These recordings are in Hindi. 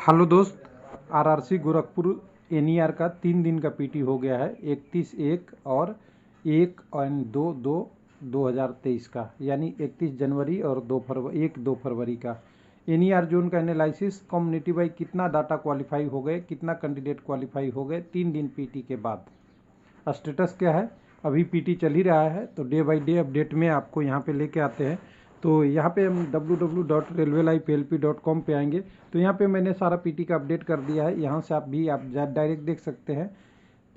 हेलो दोस्त, आरआरसी गोरखपुर एनईआर का 3 दिन का पीटी हो गया है। 31/1 और 1/2/2023 का, यानी 31 जनवरी और 2 फरवरी का। एनईआर जोन का एनालिसिस, कम्युनिटी वाइज कितना डाटा क्वालिफाई हो गए, कितना कैंडिडेट क्वालिफाई हो गए 3 दिन पीटी के बाद। स्टेटस क्या है, अभी पीटी चल ही रहा है, तो डे बाई डे अपडेट में आपको यहाँ पे लेके आते हैं। तो यहाँ पे हम www.railwayliveplp.com पे आएंगे, तो यहाँ पे मैंने सारा पीटी का अपडेट कर दिया है। यहाँ से आप डायरेक्ट देख सकते हैं।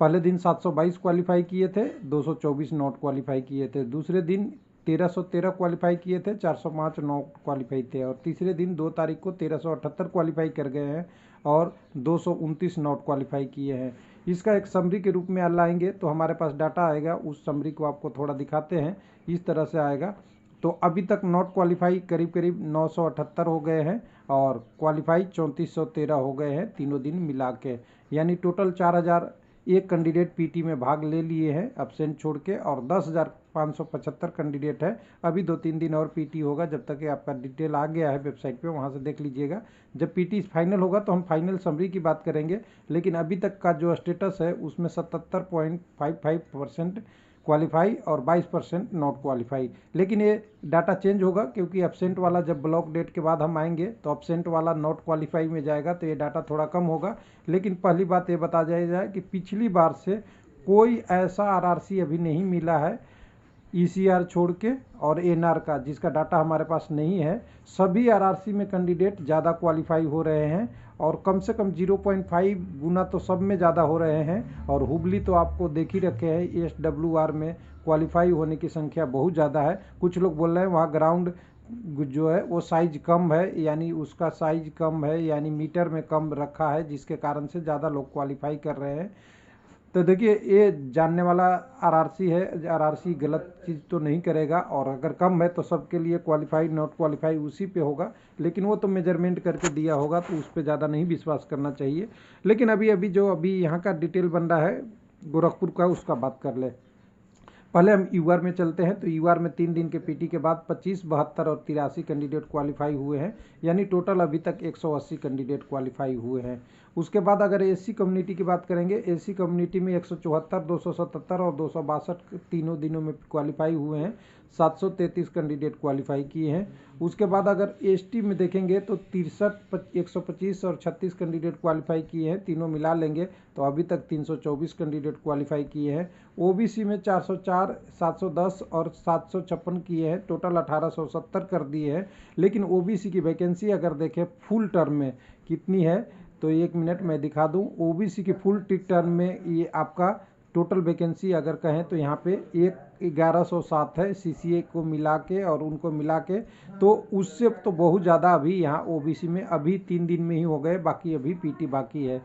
पहले दिन 722 क्वालिफाई किए थे, 224 नॉट क्वालिफाई किए थे। दूसरे दिन 1313 क्वालिफाई किए थे, 405 नॉट क्वालिफाई थे। और तीसरे दिन 2 तारीख को 1378 क्वालिफाई कर गए हैं और 229 नॉट क्वालिफाई किए हैं। इसका एक समरी के रूप में लाएंगे तो हमारे पास डाटा आएगा। उस समरी को आपको थोड़ा दिखाते हैं, इस तरह से आएगा। तो अभी तक नॉट क्वालिफाई करीब करीब 978 हो गए हैं और क्वालिफाई 3413 हो गए हैं तीनों दिन मिला के। यानी टोटल 4001 कैंडिडेट पीटी में भाग ले लिए हैं एब्सेंट छोड़ के, और 10,575 कैंडिडेट है। अभी 2-3 दिन और पीटी होगा, जब तक कि आपका डिटेल आ गया है वेबसाइट पे, वहाँ से देख लीजिएगा। जब पीटी फाइनल होगा तो हम फाइनल समरी की बात करेंगे। लेकिन अभी तक का जो स्टेटस है उसमें 77.55% क्वालिफाई और 22% नॉट क्वालिफाई। लेकिन ये डाटा चेंज होगा, क्योंकि एब्सेंट वाला जब ब्लॉक डेट के बाद हम आएंगे तो एब्सेंट वाला नॉट क्वालिफाई में जाएगा, तो ये डाटा थोड़ा कम होगा। लेकिन पहली बात ये बता जाए कि पिछली बार से कोई ऐसा आरआरसी अभी नहीं मिला है ईसीआर छोड़ के और एनआर का, जिसका डाटा हमारे पास नहीं है। सभी आरआरसी में कैंडिडेट ज़्यादा क्वालिफाई हो रहे हैं, और कम से कम 0.5 गुना तो सब में ज़्यादा हो रहे हैं। और हुबली तो आपको देख ही रखे हैं, एसडब्ल्यूआर में क्वालिफाई होने की संख्या बहुत ज़्यादा है। कुछ लोग बोल रहे हैं वहाँ ग्राउंड जो है वो साइज कम है, यानी उसका साइज कम है, यानी मीटर में कम रखा है, जिसके कारण से ज़्यादा लोग क्वालिफाई कर रहे हैं। तो देखिए, ये जानने वाला आरआरसी है, आरआरसी गलत चीज़ तो नहीं करेगा। और अगर कम है तो सबके लिए क्वालिफाई नॉट क्वालिफाई उसी पे होगा, लेकिन वो तो मेजरमेंट करके दिया होगा, तो उस पर ज़्यादा नहीं विश्वास करना चाहिए। लेकिन अभी यहाँ का डिटेल बन रहा है गोरखपुर का, उसका बात कर ले। पहले हम यूआर में चलते हैं। तो यूआर में 3 दिन के पीटी के बाद 25, 72 और 83 कैंडिडेट क्वालिफाई हुए हैं, यानी टोटल अभी तक 180 कैंडिडेट क्वालिफाई हुए हैं। उसके बाद अगर एससी कम्युनिटी की बात करेंगे, एससी कम्युनिटी में 174, 277 और 262 तीनों दिनों में क्वालिफाई हुए हैं। 733 कैंडिडेट क्वालिफाई किए हैं। उसके बाद अगर एसटी में देखेंगे तो 63, 125 और 36 कैंडिडेट क्वालिफाई किए हैं। तीनों मिला लेंगे तो अभी तक 324 कैंडिडेट क्वालिफाई किए हैं। ओबीसी में 404, 710 और 756 किए हैं। टोटल 1870 कर दिए हैं। लेकिन ओबीसी की वैकेंसी अगर देखें फुल टर्म में कितनी है, तो 1 मिनट मैं दिखा दूं। ओबीसी की फुल टर्म में ये आपका टोटल वैकेंसी अगर कहें तो यहाँ पे 1107 है, सीसीए को मिला के और उनको मिला के। तो उससे तो बहुत ज़्यादा अभी यहाँ ओबीसी में अभी 3 दिन में ही हो गए, बाकी अभी पीटी बाकी है।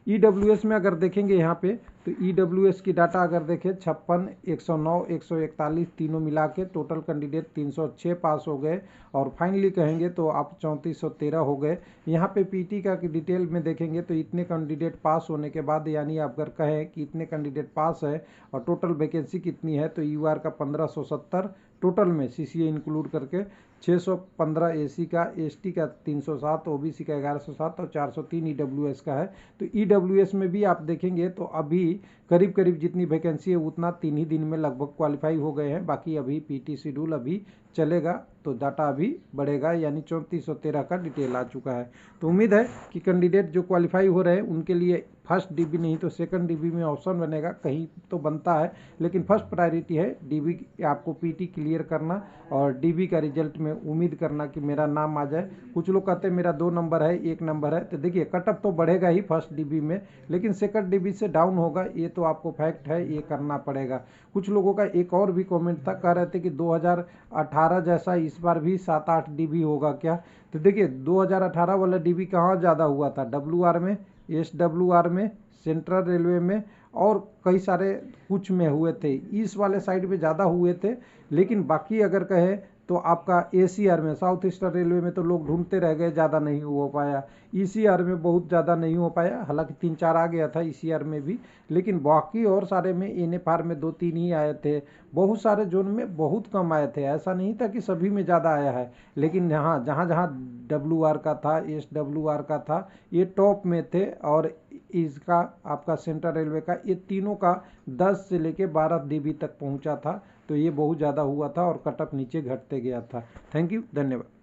ईडब्ल्यूएस में अगर देखेंगे यहाँ पे, तो ईडब्ल्यूएस की डाटा अगर देखें 56, 109, 141 तीनों मिला के टोटल कैंडिडेट 306 पास हो गए। और फाइनली कहेंगे तो आप 3413 हो गए। यहाँ पे पीटी का डिटेल में देखेंगे तो इतने कैंडिडेट पास होने के बाद, यानी अगर कहें कि इतने कैंडिडेट पास है और टोटल वैकेंसी कितनी है, तो यूआर का 1570 टोटल में, सीसीए इंक्लूड करके 615 एसी का, एसटी का 307, ओबीसी का 1107 और 403 ईडब्ल्यूएस का है। तो ईडब्ल्यूएस में भी आप देखेंगे तो अभी करीब करीब जितनी वैकेंसी है उतना 3 ही दिन में लगभग क्वालिफाई हो गए हैं। बाकी अभी पीटी शेड्यूल अभी चलेगा, तो डाटा अभी बढ़ेगा, यानी 3413 का डिटेल आ चुका है। तो उम्मीद है कि कैंडिडेट जो क्वालिफाई हो रहे हैं उनके लिए फर्स्ट डीबी नहीं तो सेकंड डीबी में ऑप्शन बनेगा, कहीं तो बनता है। लेकिन फर्स्ट प्रायोरिटी है डीबी, आपको पीटी क्लियर करना और डीबी का रिजल्ट में उम्मीद करना कि मेरा नाम आ जाए। कुछ लोग कहते हैं मेरा 2 नंबर है, 1 नंबर है। तो देखिए, कटअप तो बढ़ेगा ही फर्स्ट डीबी में, लेकिन सेकंड डीबी से डाउन होगा, ये तो आपको फैक्ट है, ये करना पड़ेगा। कुछ लोगों का एक और भी कमेंट था, कह रहे थे कि 2018 जैसा इस बार भी 7-8 डीबी होगा क्या। तो देखिए, 2018 वाला डीबी कहाँ ज़्यादा हुआ था, डब्ल्यूआर में, एसडब्ल्यूआर में, सेंट्रल रेलवे में और कई सारे कुछ में हुए थे। इस वाले साइड पे ज़्यादा हुए थे। लेकिन बाकी अगर कहें तो आपका एसीआर में, साउथ ईस्टर्न रेलवे में तो लोग ढूंढते रह गए, ज़्यादा नहीं हो पाया। ईसीआर में बहुत ज़्यादा नहीं हो पाया, हालांकि 3-4 आ गया था ईसीआर में भी, लेकिन बाकी और सारे में एनएफआर में 2-3 ही आए थे। बहुत सारे जोन में बहुत कम आए थे, ऐसा नहीं था कि सभी में ज़्यादा आया है, लेकिन यहाँ जहाँ जहाँ डब्ल्यूआर का था, एसडब्ल्यूआर का था, ये टॉप में थे। और इसका आपका सेंट्रल रेलवे का, ये तीनों का 10 से लेके 12 डीबी तक पहुंचा था। तो ये बहुत ज़्यादा हुआ था और कटअप नीचे घटते गया था। थैंक यू, धन्यवाद।